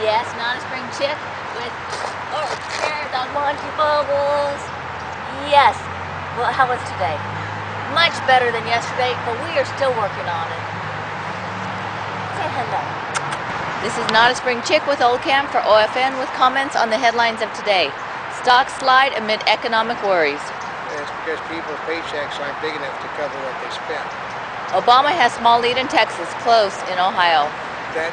Yes, not a spring chick with hairs on Monty Bubbles. Yes. Well, how was today? Much better than yesterday, but we are still working on it. Say hello. This is Not a Spring Chick with Oldecam for OFN with comments on the headlines of today. Stocks slide amid economic worries. It's because people's paychecks aren't big enough to cover what they spend. Obama has small lead in Texas, close in Ohio. That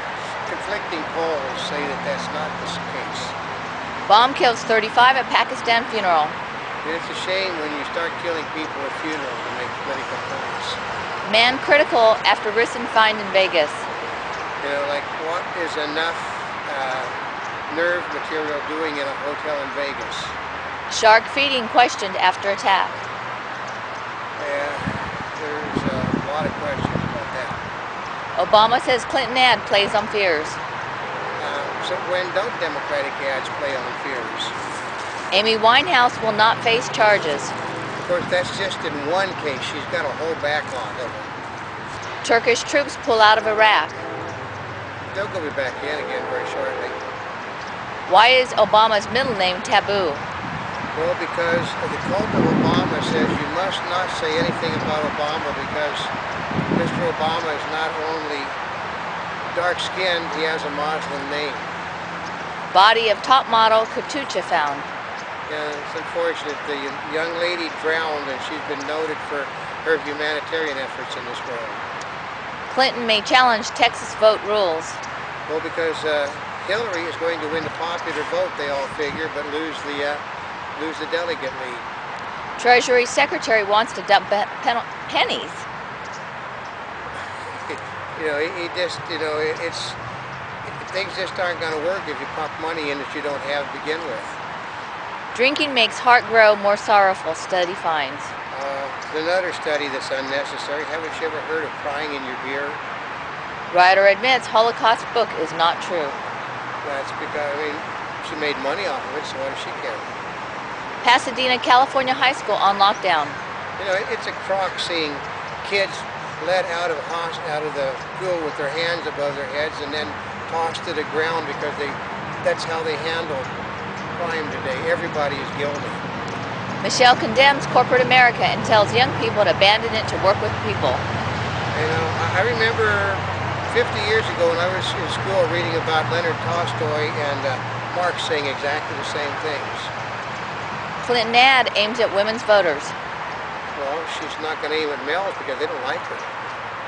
conflicting polls say that that's not the case. Bomb kills 35 at Pakistan funeral. And it's a shame when you start killing people at funerals and make political points. Man critical after ricin find in Vegas. You know, like what is enough nerve material doing in a hotel in Vegas? Shark feeding questioned after attack. Yeah, there's a lot of questions about that. Obama says Clinton ad plays on fears. So when don't Democratic ads play on fears? Amy Winehouse will not face charges. Of course, that's just in one case. She's got a whole backlog of them. Turkish troops pull out of Iraq. They'll go be back in again very shortly. Why is Obama's middle name taboo? Well, because the cult of Obama says you must not say anything about Obama because Mr. Obama is not only dark-skinned, he has a Muslim name. Body of top model Katucha found. Yeah, it's unfortunate. The young lady drowned and she's been noted for her humanitarian efforts in this world. Clinton may challenge Texas vote rules. Well, because Hillary is going to win the popular vote, they all figure, but lose the delegate lead. Treasury Secretary wants to dump pennies. You know, he just, you know, things just aren't going to work if you pump money in that you don't have to begin with. Drinking makes heart grow more sorrowful, study finds. Another study that's unnecessary. Haven't you ever heard of crying in your beer? Writer admits Holocaust book is not true. That's because, I mean, she made money off of it, so what does she care? Pasadena, California high school on lockdown. You know, it's a crock seeing kids let out of the school with their hands above their heads and then tossed to the ground because that's how they handle crime today. Everybody is guilty. Michelle condemns corporate America and tells young people to abandon it to work with people. You know, I remember 50 years ago when I was in school reading about Leonard Tolstoy and Marx saying exactly the same things. Clinton ad aims at women's voters. Well, she's not going to aim at males because they don't like her.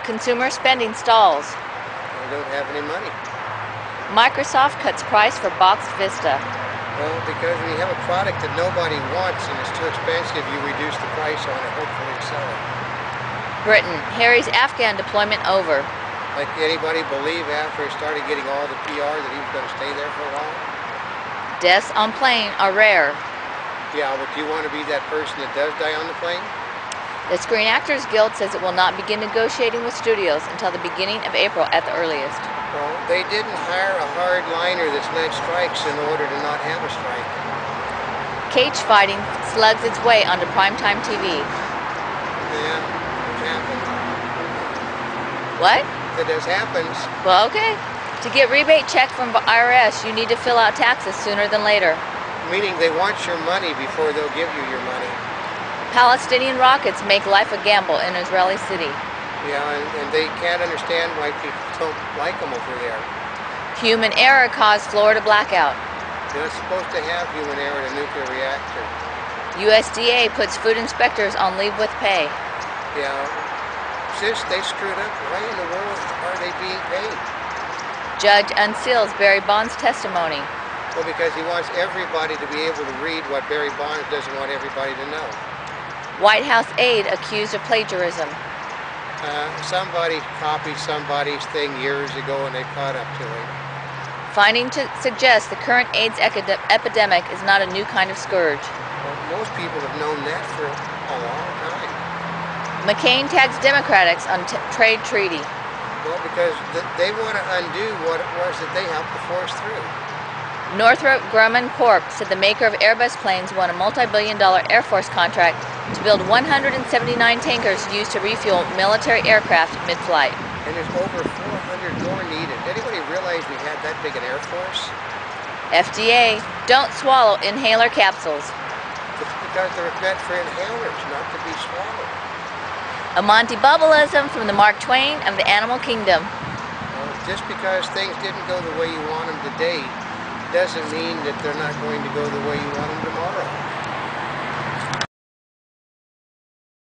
Consumer spending stalls. They don't have any money. Microsoft cuts price for Box Vista. Well, because when you have a product that nobody wants and it's too expensive, you reduce the price on it, hopefully sell it. Britain, Harry's Afghan deployment over. Like anybody believe after he started getting all the PR that he was going to stay there for a while? Deaths on plane are rare. Yeah, but do you want to be that person that does die on the plane? The Screen Actors Guild says it will not begin negotiating with studios until the beginning of April at the earliest. Well, they didn't hire a hardliner that's led strikes in order to not have a strike. Cage fighting slugs its way onto primetime TV. Yeah, it happens. What? It just happens. Well, okay. To get rebate check from IRS, you need to fill out taxes sooner than later. Meaning they want your money before they'll give you your money. Palestinian rockets make life a gamble in Israeli city. Yeah, and they can't understand why people don't like them over there. Human error caused Florida blackout. You're not supposed to have human error in a nuclear reactor. USDA puts food inspectors on leave with pay. Yeah, since they screwed up, why in the world are they being paid? Judge unseals Barry Bonds' testimony. Well, because he wants everybody to be able to read what Barry Bonds doesn't want everybody to know. White House aide accused of plagiarism. Somebody copied somebody's thing years ago and they caught up to it. Finding to suggest the current AIDS epidemic is not a new kind of scourge. Well, most people have known that for a long time. McCain tags Democrats on trade treaty. Well, because they want to undo what it was that they helped to force through. Northrop Grumman Corp. said the maker of Airbus planes won a multi-billion-dollar Air Force contract to build 179 tankers used to refuel military aircraft mid-flight. And there's over 400 more needed. Anybody realize realize we had that big an Air Force? FDA, don't swallow inhaler capsules. It's because they're meant for inhalers, not to be swallowed. A Monty Bubbleism from the Mark Twain of the Animal Kingdom. Just because things didn't go the way you want them today doesn't mean that they're not going to go the way you want them tomorrow.